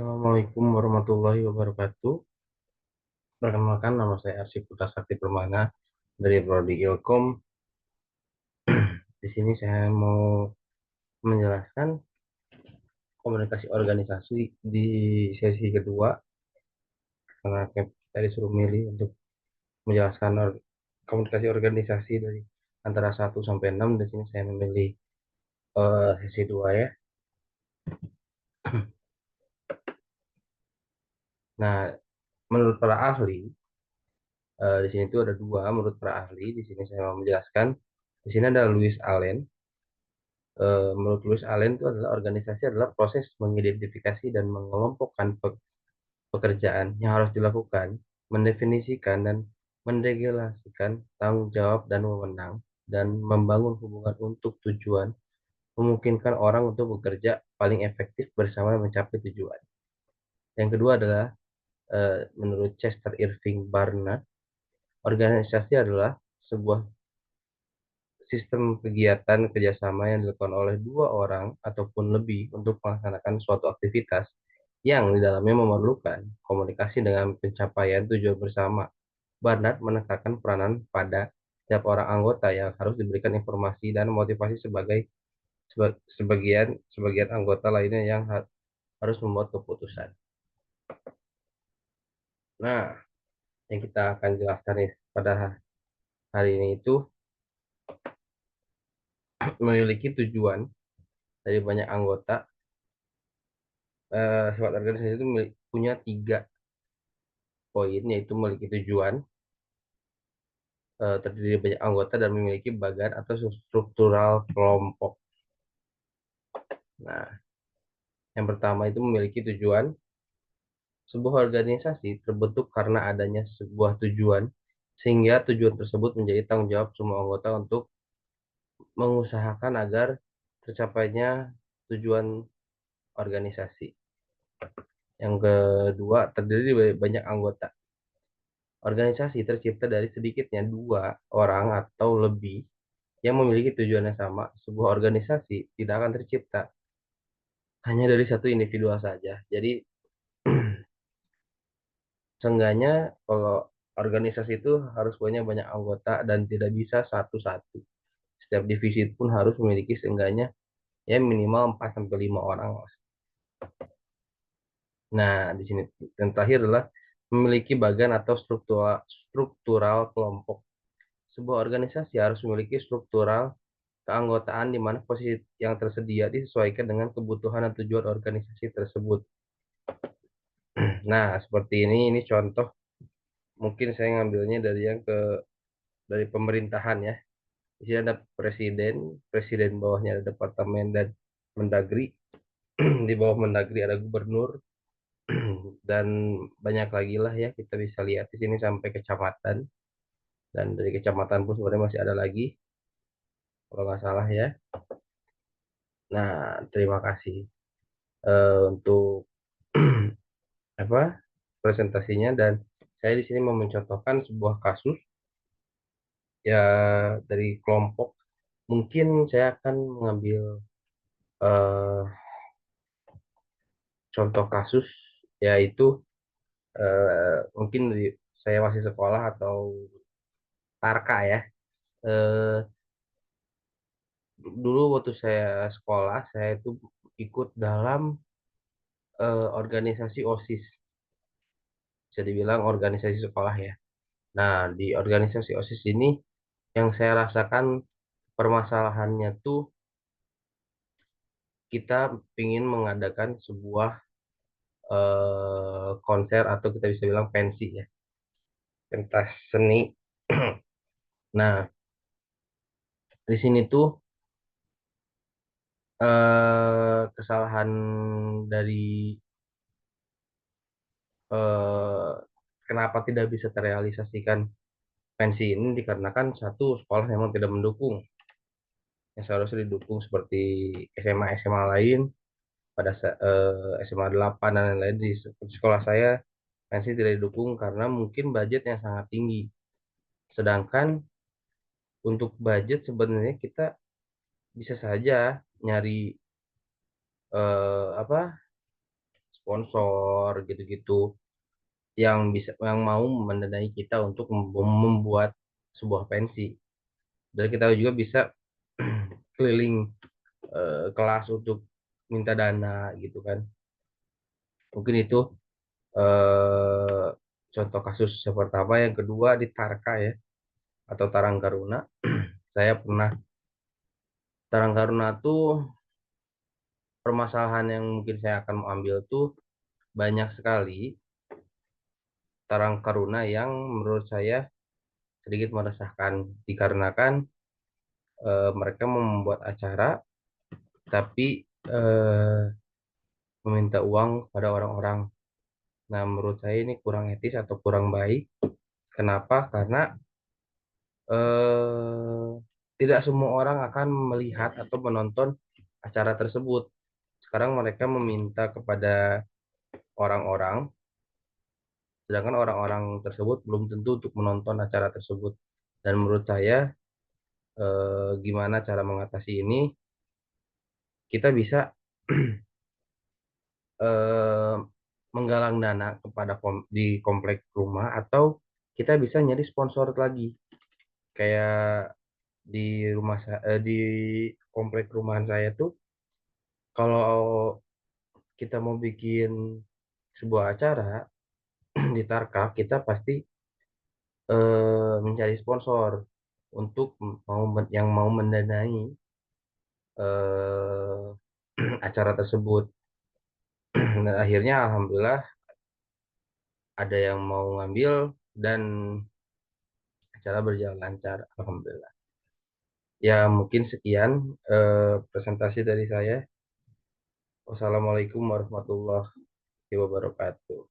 Assalamualaikum warahmatullahi wabarakatuh. Perkenalkan, nama saya Arsy Putra Sakti Permana dari Prodi Ilkom. Di sini saya mau menjelaskan komunikasi organisasi di sesi kedua, karena kita disuruh milih untuk menjelaskan komunikasi organisasi dari antara 1 sampai 6. Di sini saya memilih sesi 2 ya. Nah, menurut para ahli, di sini itu ada dua. Menurut para ahli, di sini saya mau menjelaskan. Di sini ada Louis Allen. Menurut Louis Allen itu adalah organisasi adalah proses mengidentifikasi dan mengelompokkan pekerjaan yang harus dilakukan, mendefinisikan dan mendelegasikan tanggung jawab dan wewenang, dan membangun hubungan untuk tujuan, memungkinkan orang untuk bekerja paling efektif bersama mencapai tujuan. Yang kedua adalah menurut Chester Irving Barnard, organisasi adalah sebuah sistem kegiatan kerjasama yang dilakukan oleh dua orang ataupun lebih untuk melaksanakan suatu aktivitas yang di dalamnya memerlukan komunikasi dengan pencapaian tujuan bersama. Barnard menekankan peranan pada setiap orang anggota yang harus diberikan informasi dan motivasi sebagian sebagian anggota lainnya yang harus membuat keputusan. Nah, yang kita akan jelaskan nih pada hari ini itu memiliki tujuan dari banyak anggota. Sifat organisasi itu punya 3 poin, yaitu memiliki tujuan, terdiri dari banyak anggota, dan memiliki bagan atau struktural kelompok. Nah, yang pertama itu memiliki tujuan. Sebuah organisasi terbentuk karena adanya sebuah tujuan, sehingga tujuan tersebut menjadi tanggung jawab semua anggota untuk mengusahakan agar tercapainya tujuan organisasi. Yang kedua, terdiri dari banyak anggota. Organisasi tercipta dari sedikitnya 2 orang atau lebih yang memiliki tujuan yang sama. Sebuah organisasi tidak akan tercipta hanya dari satu individu saja. Jadi, seenggaknya kalau organisasi itu harus punya banyak anggota dan tidak bisa satu-satu. Setiap divisi pun harus memiliki seenggaknya ya minimal 4 sampai 5 orang. Nah, di sini yang terakhir adalah memiliki bagan atau struktural kelompok. Sebuah organisasi harus memiliki struktural keanggotaan di mana posisi yang tersedia disesuaikan dengan kebutuhan dan tujuan organisasi tersebut. Nah, seperti ini contoh. Mungkin saya ngambilnya dari pemerintahan ya. Di sini ada presiden, presiden bawahnya ada departemen dan mendagri. Di bawah mendagri ada gubernur, dan banyak lagi lah ya, kita bisa lihat di sini sampai kecamatan, dan dari kecamatan pun sebenarnya masih ada lagi kalau nggak salah ya. Nah, terima kasih untuk apa presentasinya, dan saya di sini mau mencontohkan sebuah kasus ya dari kelompok. Mungkin saya akan mengambil eh, contoh kasus, yaitu mungkin saya masih sekolah atau Tarka ya. Eh, Dulu waktu saya sekolah, saya itu ikut dalam organisasi OSIS, bisa dibilang organisasi sekolah ya. Nah, di organisasi OSIS ini yang saya rasakan permasalahannya tuh, kita ingin mengadakan sebuah konser, atau kita bisa bilang pensi ya, pentas seni. Nah, di sini tuh kesalahan dari eh, kenapa tidak bisa terrealisasikan pensi ini dikarenakan satu, sekolah memang tidak mendukung. Yang seharusnya didukung seperti SMA-SMA lain, pada SMA 8 dan lain-lain, di sekolah saya pensi tidak didukung karena mungkin budget yang sangat tinggi. Sedangkan untuk budget sebenarnya kita bisa saja nyari apa sponsor gitu-gitu yang mau mendanai kita untuk membuat sebuah pensi. Dan kita juga bisa keliling kelas untuk minta dana gitu kan. Mungkin itu eh, contoh kasus yang pertama. Yang kedua di Tarka ya, atau Tarang Taruna. Saya pernah Tarang Taruna tuh, permasalahan yang mungkin saya akan ambil tuh banyak sekali Tarang Taruna yang menurut saya sedikit meresahkan, dikarenakan mereka membuat acara tapi eh, meminta uang pada orang-orang. Nah, menurut saya ini kurang etis atau kurang baik. Kenapa? Karena eh, tidak semua orang akan melihat atau menonton acara tersebut. Sekarang mereka meminta kepada orang-orang, sedangkan orang-orang tersebut belum tentu untuk menonton acara tersebut. Dan menurut saya, gimana cara mengatasi ini? Kita bisa eh, menggalang dana kepada di komplek rumah, atau kita bisa nyari sponsor lagi. Kayak di di komplek rumahan saya tuh, kalau kita mau bikin sebuah acara di Tarkam, kita pasti mencari sponsor untuk yang mau mendanai eh, acara tersebut. Dan akhirnya alhamdulillah ada yang mau ngambil dan acara berjalan lancar, alhamdulillah. Ya mungkin sekian presentasi dari saya. Wassalamualaikum warahmatullahi wabarakatuh.